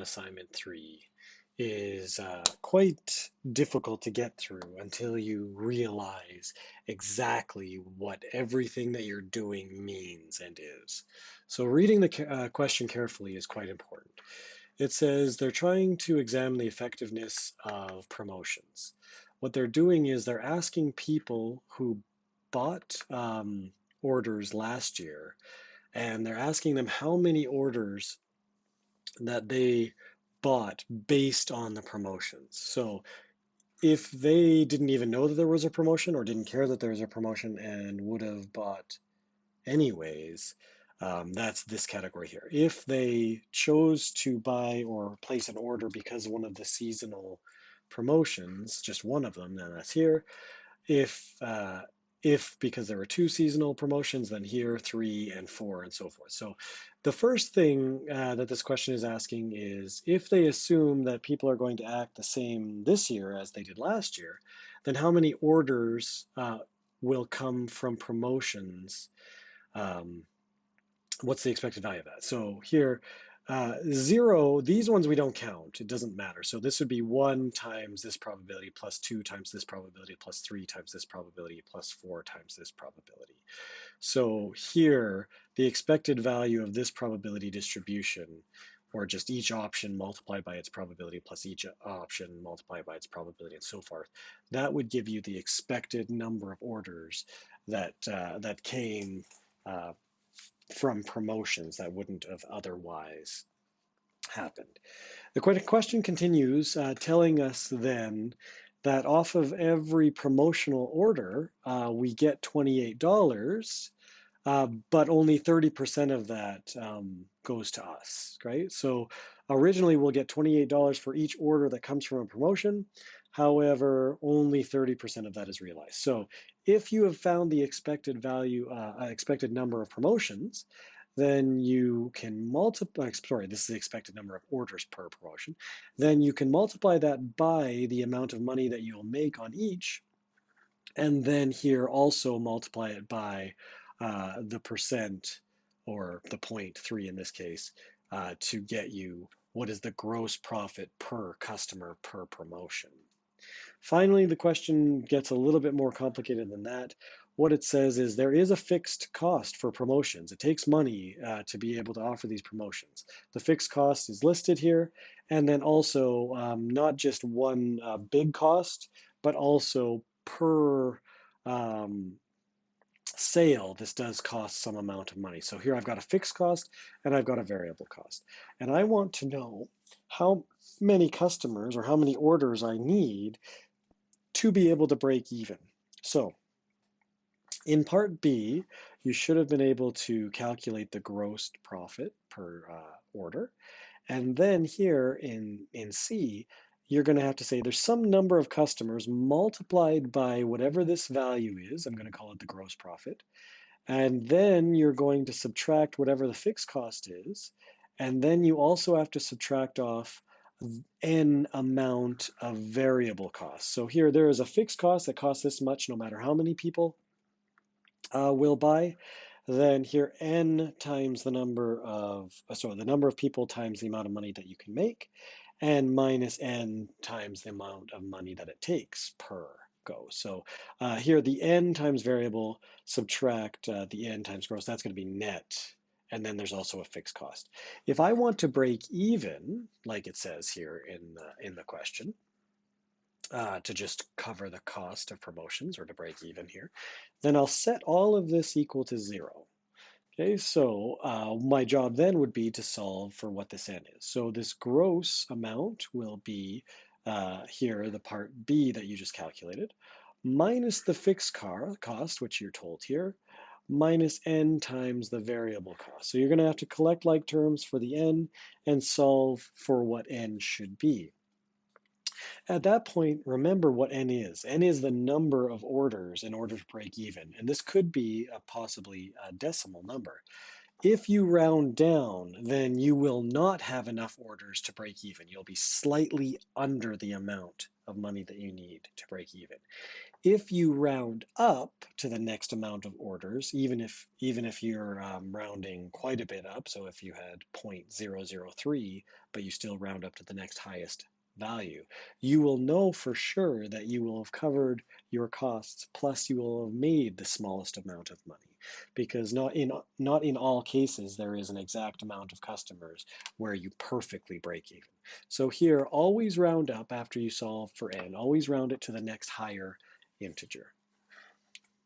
assignment 3 is quite difficult to get through until you realize exactly what everything that you're doing means and is. So reading the question carefully is quite important. It says they're trying to examine the effectiveness of promotions. What they're doing is they're asking people who bought orders last year, and they're asking them how many orders that they bought based on the promotions. So if they didn't even know that there was a promotion or didn't care that there was a promotion and would have bought anyways, that's this category here. If they chose to buy or place an order because of one of the seasonal promotions, just one of them, then that's here. If because there were two seasonal promotions, then here 3 and 4 and so forth. So the first thing that this question is asking is if they assume that people are going to act the same this year as they did last year, then how many orders will come from promotions? Um, what's the expected value of that? So here, 0, these ones we don't count. It doesn't matter. So this would be 1 times this probability plus 2 times this probability plus 3 times this probability plus 4 times this probability. So here, the expected value of this probability distribution, or just each option multiplied by its probability plus each option multiplied by its probability and so forth, that would give you the expected number of orders that came uh, from promotions that wouldn't have otherwise happened. The question continues, telling us then that off of every promotional order, we get $28, but only 30% of that goes to us, right? So originally we'll get $28 for each order that comes from a promotion. However, only 30% of that is realized. So if you have found the expected value, expected number of promotions, then you can multiply, sorry, this is the expected number of orders per promotion. Then you can multiply that by the amount of money that you'll make on each, and then here also multiply it by the percent, or the 0.3 in this case, to get you what is the gross profit per customer per promotion. Finally, the question gets a little bit more complicated than that. What it says is there is a fixed cost for promotions. It takes money to be able to offer these promotions. The fixed cost is listed here, and then also not just one big cost, but also per um, sale, this does cost some amount of money. So here I've got a fixed cost and I've got a variable cost. And I want to know how many customers or how many orders I need to be able to break even. So in part B, you should have been able to calculate the gross profit per order. And then here in C, you're going to have to say there's some number of customers multiplied by whatever this value is. I'm going to call it the gross profit. And then you're going to subtract whatever the fixed cost is. And then you also have to subtract off n amount of variable costs. So here there is a fixed cost that costs this much no matter how many people will buy. Then here n times the number of, the number of people times the amount of money that you can make, and minus n times the amount of money that it takes per go. So here the n times variable, subtract the n times gross, that's going to be net. And then there's also a fixed cost. If I want to break even, like it says here in the question, to just cover the cost of promotions or to break even here, then I'll set all of this equal to 0. Okay, so my job then would be to solve for what this n is. So this gross amount will be here, the part B that you just calculated, minus the fixed cost, which you're told here, minus n times the variable cost. So you're going to have to collect like terms for the n and solve for what n should be. At that point, remember what n is. N is the number of orders in order to break even, and this could be possibly a decimal number. If you round down, then you will not have enough orders to break even. You'll be slightly under the amount of money that you need to break even. If you round up to the next amount of orders, even if you're rounding quite a bit up, so if you had 0.003, but you still round up to the next highest value, you will know for sure that you will have covered your costs, plus you will have made the smallest amount of money, because not in all cases there is an exact amount of customers where you perfectly break even. So here, always round up after you solve for n. Always round it to the next higher integer.